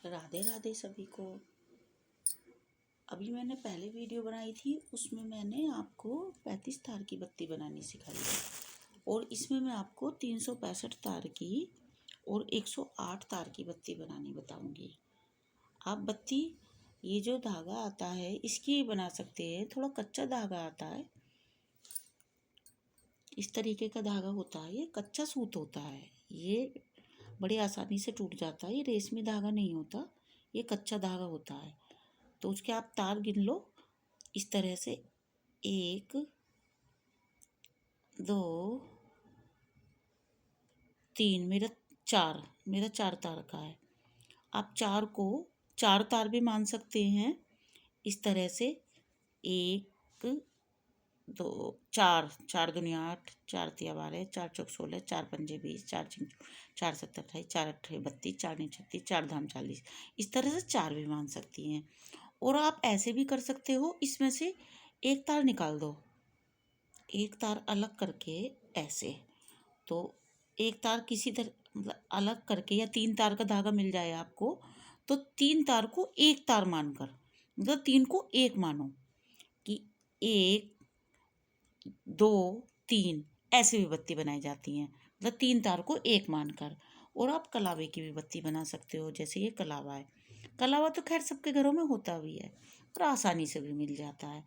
राधे राधे सभी को। अभी मैंने पहले वीडियो बनाई थी, उसमें मैंने आपको 35 तार की बत्ती बनानी सिखाई है और इसमें मैं आपको 365 तार की और 108 तार की बत्ती बनानी बताऊंगी। आप बत्ती ये जो धागा आता है इसकी बना सकते हैं। थोड़ा कच्चा धागा आता है, इस तरीके का धागा होता है। ये कच्चा सूत होता है, ये बड़ी आसानी से टूट जाता है। ये रेशमी धागा नहीं होता, ये कच्चा धागा होता है। तो उसके आप तार गिन लो इस तरह से, 1 2 3, मेरा चार तार का है। आप चार को 4 तार भी मान सकते हैं इस तरह से। 1 2 4, 4 दूनी 8, 4 तिया 12, 4 चौक 16, 4 पंजे 20, 4 छिंग 4 7 28, 4 8 32, 4 9 36, 4 धाम 40। इस तरह से 4 भी मान सकती हैं। और आप ऐसे भी कर सकते हो, इसमें से एक तार निकाल दो, एक तार अलग करके ऐसे। तो एक तार किसी तरह मतलब अलग करके, या 3 तार का धागा मिल जाए आपको तो 3 तार को एक तार मानकर, मतलब 3 को एक मानो कि 1 2 3, ऐसे भी बत्ती बनाई जाती हैं, मतलब 3 तार को एक मानकर। और आप कलावे की भी बत्ती बना सकते हो, जैसे ये कलावा है। कलावा तो खैर सबके घरों में होता भी है और आसानी से भी मिल जाता है।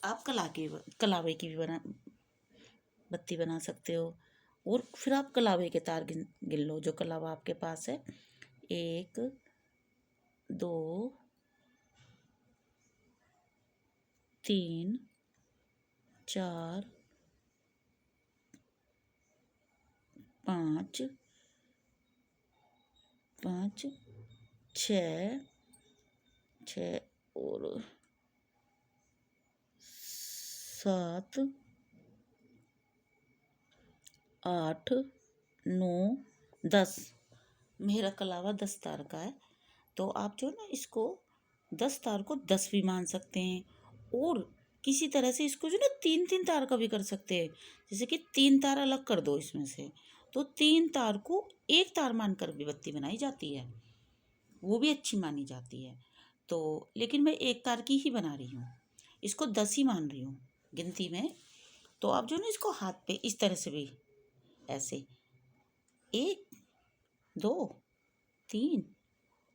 आप कलावे की भी बत्ती बना सकते हो। और फिर आप कलावे के तार गिन लो जो कलावा आपके पास है। 1 2 3 4 5 5 6 और 7 8 9 10। मेरा कलावा 10 तार का है। तो आप जो ना इसको 10 तार को 10 भी मान सकते हैं। और किसी तरह से इसको जो ना 3-3 तार का भी कर सकते हैं। जैसे कि 3 तार अलग कर दो इसमें से, तो 3 तार को एक तार मानकर भी बत्ती बनाई जाती है, वो भी अच्छी मानी जाती है। तो लेकिन मैं एक तार की ही बना रही हूँ, इसको 10 ही मान रही हूँ गिनती में। तो आप जो ना इसको हाथ पे इस तरह से भी ऐसे 1 2 3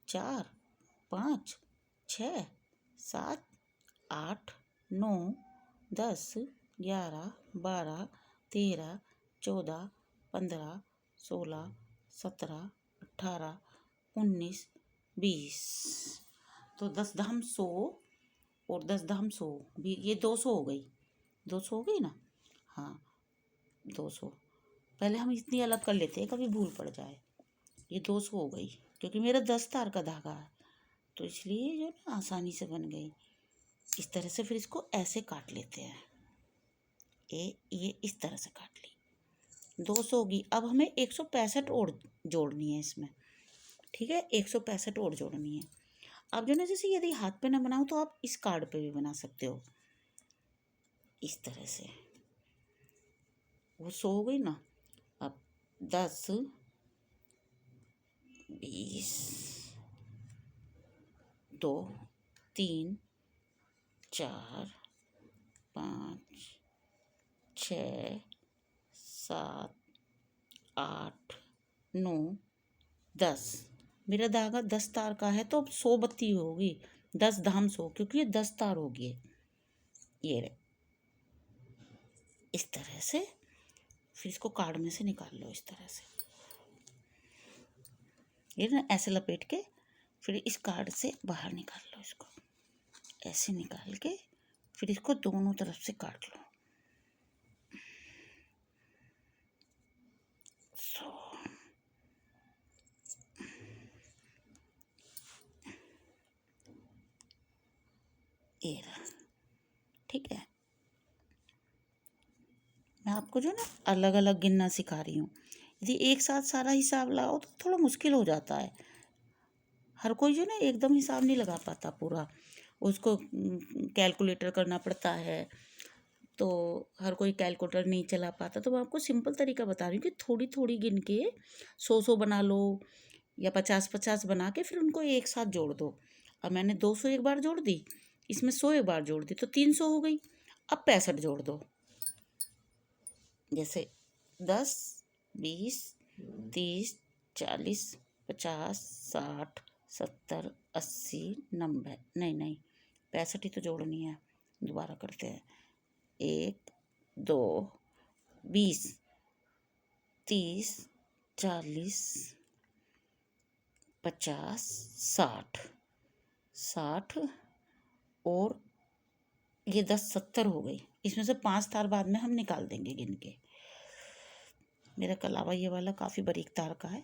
4 5 6 7 8 9 10 11 12 13 14 15 16 17 18 19 20। तो 10 धाम 100 और 10 धाम 100 भी, ये 200 हो गई। 200 हो गई ना? हाँ, 200। पहले हम इतनी अलग कर लेते हैं, कभी भूल पड़ जाए। ये 200 हो गई क्योंकि मेरा 10 तार का धागा है, तो इसलिए जो ना आसानी से बन गई। इस तरह से फिर इसको ऐसे काट लेते हैं। ये इस तरह से काट ली। 200 होगी। अब हमें 165 और जोड़नी है इसमें, ठीक है? 165 और जोड़नी है। अब जो ना जैसे यदि हाथ पे ना बनाओ तो आप इस कार्ड पे भी बना सकते हो इस तरह से। वो 100 हो गई ना। अब 10 20 2 3 4 5 6 7 8 9 10। मेरा धागा 10 तार का है, तो अब 100 बत्ती होगी। 10 धाम 100, क्योंकि ये 10 तार होगी। ये रहे इस तरह से। फिर इसको कार्ड में से निकाल लो इस तरह से। ये ना ऐसे लपेट के फिर इस कार्ड से बाहर निकाल लो इसको, ऐसे निकाल के फिर इसको दोनों तरफ से काट लो। ये रहा, ठीक है? मैं आपको जो ना अलग अलग गिनना सिखा रही हूँ। यदि एक साथ सारा हिसाब लगाओ तो थोड़ा मुश्किल हो जाता है। हर कोई जो ना एकदम हिसाब नहीं लगा पाता पूरा, उसको कैलकुलेटर करना पड़ता है। तो हर कोई कैलकुलेटर नहीं चला पाता। तो मैं आपको सिंपल तरीका बता रही हूँ कि थोड़ी थोड़ी गिन के 100 बना लो, या 50-50 बना के फिर उनको एक साथ जोड़ दो। अब मैंने 200 एक बार जोड़ दी, इसमें 100 एक बार जोड़ दी तो 300 हो गई। अब 65 जोड़ दो, जैसे 10, 20, 30, 40, 50, 60, 70, 80, 90, नहीं 65 ही तो जोड़नी है। दोबारा करते हैं, 1, 2, 20, 30, 40, 50, 60 और ये 10, 70 हो गई। इसमें से 5 तार बाद में हम निकाल देंगे गिन के। मेरा कलावा ये वाला काफ़ी बारीक तार का है,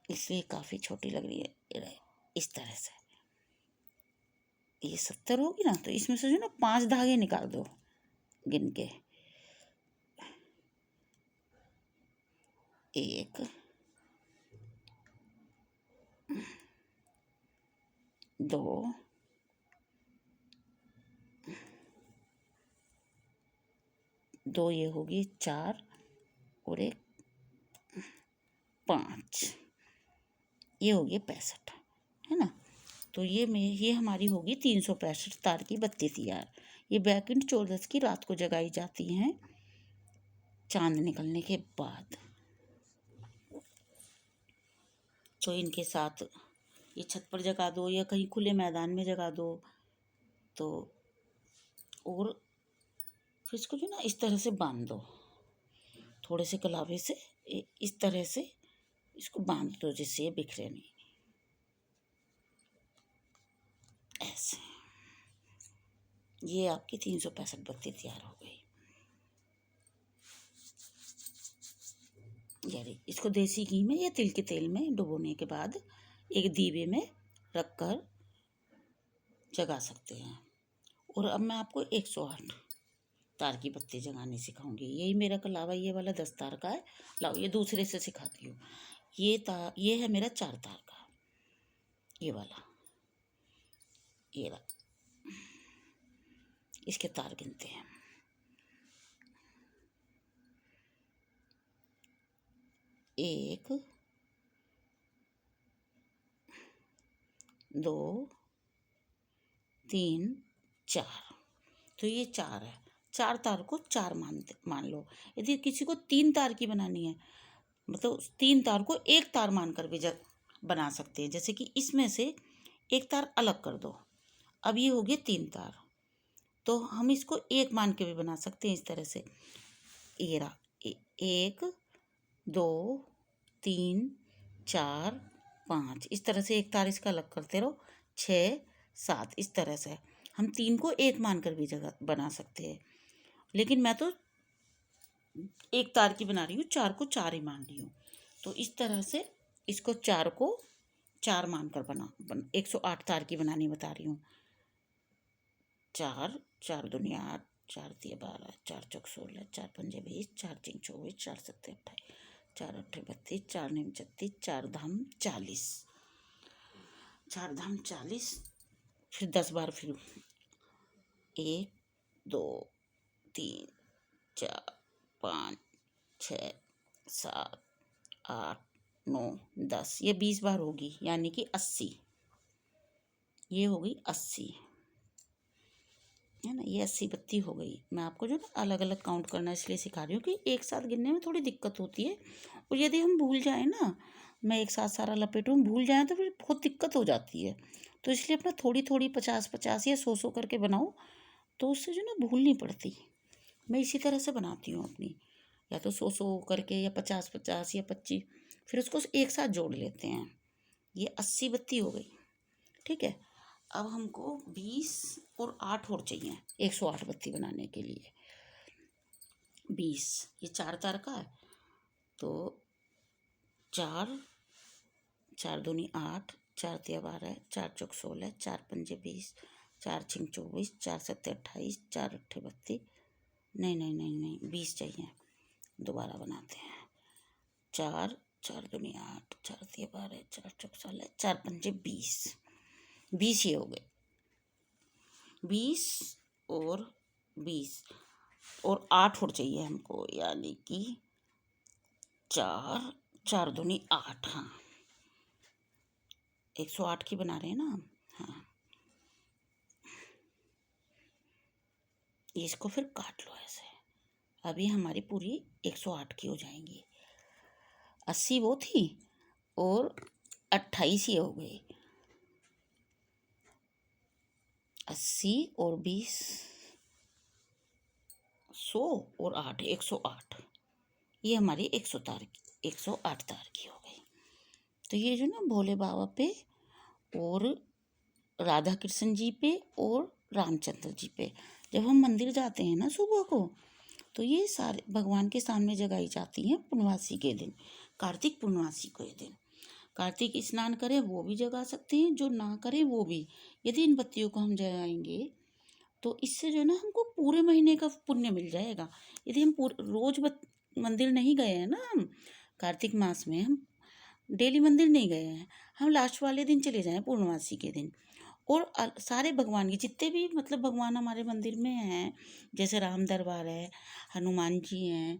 इसलिए काफ़ी छोटी लग रही है। ये रहे, इस तरह से ये 70 होगी ना, तो इसमें से जो ना 5 धागे निकाल दो गिन के। 1, 2, 2 ये होगी 4 और 1 5, ये होगी 65, है ना। तो ये हमारी होगी 365 तार की बत्ती तैयार। ये बैकुंठ चौदस की रात को जगाई जाती हैं चांद निकलने के बाद। तो इनके साथ ये छत पर जगा दो या कहीं खुले मैदान में जगा दो। तो और फिर इसको जो ना इस तरह से बांध दो, थोड़े से कलावे से इस तरह से इसको बांध दो जिससे ये बिखरे नहीं। ऐसे ये आपकी 365 बत्ती तैयार हो गई। यानी इसको देसी घी में या तिल के तेल में डुबोने के बाद एक दीवे में रखकर जगा सकते हैं। और अब मैं आपको 108 तार की बत्ती जगानी सिखाऊंगी। यही मेरा कलावा ये वाला 10 तार का है। लाओ ये दूसरे से सिखाती हूँ। ये है मेरा 4 तार का, ये वाला, ये रहा। इसके तार गिनते हैं, 1, 2, 3, 4। तो ये 4 है। 4 तार को 4 मान लो। यदि किसी को 3 तार की बनानी है, मतलब 3 तार को 1 तार मानकर भी बना सकते हैं। जैसे कि इसमें से 1 तार अलग कर दो, अब ये हो गए 3 तार, तो हम इसको 1 मान के भी बना सकते हैं इस तरह से। ये रहा 1, 2, 3, 4, 5, इस तरह से 1 तार इसका अलग करते रहो। 6, 7, इस तरह से हम 3 को 1 मानकर भी बना सकते हैं। लेकिन मैं तो 1 तार की बना रही हूँ, 4 को 4 ही मान रही हूँ। तो इस तरह से इसको 4 को 4 मानकर 108 तार की बनानी बता रही हूँ। 4, 4 दूनी 8, 4 तिया 12, 4 चौक 16, 4 पंजे 20, 4 चिंग 24, 4 सत्ते 28, 4 अट्ठे 32, 4 नीम 36, 4 धाम 40, 4 धाम 40। फिर 10 बार फिर 1, 2, 3, 4, 5, 6, 7, 8, 9, 10, ये 20 बार होगी, यानी कि 80। ये हो गई 80, है ना। ये 80 बत्ती हो गई। मैं आपको जो ना अलग अलग काउंट करना इसलिए सिखा रही हूँ कि एक साथ गिनने में थोड़ी दिक्कत होती है। और यदि हम भूल जाएं ना, मैं एक साथ सारा लपेटूँ, भूल जाएं तो फिर बहुत दिक्कत हो जाती है। तो इसलिए अपना थोड़ी थोड़ी 50-50 या 100-100 करके बनाओ, तो उससे जो ना भूल नहीं पड़ती। मैं इसी तरह से बनाती हूँ अपनी, या तो 100-100 करके या 50-50 या 25, फिर उसको एक साथ जोड़ लेते हैं। ये 80 बत्ती हो गई, ठीक है। अब हमको 20 और 8 और चाहिए 108 बत्ती बनाने के लिए। 20, ये 4 तार का है, तो 4, 4 दूनी 8, 4 तिया 12, 4 चौक 16, 4 पंजे 20, 4 छिंग 24, 4 सत्ते 28, 4 अट्ठे 32, नहीं 20 चाहिए। दोबारा बनाते हैं। 4, 4 दूनी 8, 4 तिया 12, 4 चौक 16, 4 पंजे 20, 20 ये हो गए। 20 और 20 और 8 और चाहिए हमको, यानी कि 4, 4 दूनी 8। हाँ, 108 की बना रहे हैं ना हम। हाँ, इसको फिर काट लो ऐसे। अभी हमारी पूरी 108 की हो जाएंगी। 80 वो थी और 28 ये हो गई। 80 और 20, 100 और 8, 108। ये हमारी 108 तार की हो गई। तो ये जो ना भोले बाबा पे और राधा कृष्ण जी पे और रामचंद्र जी पे जब हम मंदिर जाते हैं ना सुबह को, तो ये सारे भगवान के सामने जगाई जाती हैं पूर्णमासी के दिन, कार्तिक पूर्णमासी के दिन। कार्तिक स्नान करें वो भी जगा सकते हैं, जो ना करें वो भी। यदि इन बत्तियों को हम जगाएंगे तो इससे जो है ना हमको पूरे महीने का पुण्य मिल जाएगा। यदि हम रोज मंदिर नहीं गए हैं ना, हम कार्तिक मास में हम डेली मंदिर नहीं गए हैं, हम लास्ट वाले दिन चले जाएं पूर्णमासी के दिन, और सारे भगवान के जितने भी मतलब भगवान हमारे मंदिर में हैं, जैसे राम दरबार है, हनुमान जी हैं,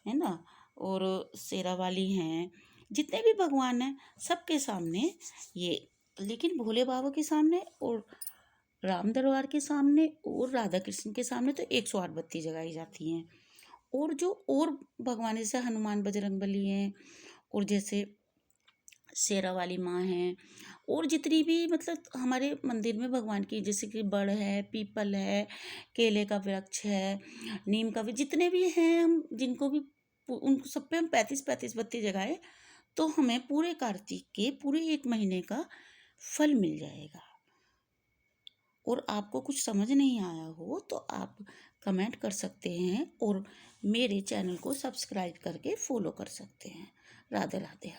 है ना, और शेरा वाली हैं, जितने भी भगवान हैं सबके सामने ये, लेकिन भोले बाबा के सामने और राम दरबार के सामने और राधा कृष्ण के सामने तो 108 बत्ती जगाई जाती हैं। और जो और भगवान जैसे हनुमान बजरंगबली हैं, और जैसे शेरा वाली माँ हैं, और जितनी भी मतलब हमारे मंदिर में भगवान की, जैसे कि बड़ है, पीपल है, केले का वृक्ष है, नीम का भी, जितने भी हैं हम जिनको भी, उन सब पे हम 35-35 बत्ती जगाए तो हमें पूरे कार्तिक के पूरे 1 महीने का फल मिल जाएगा। और आपको कुछ समझ नहीं आया हो तो आप कमेंट कर सकते हैं और मेरे चैनल को सब्सक्राइब करके फॉलो कर सकते हैं। राधे राधे।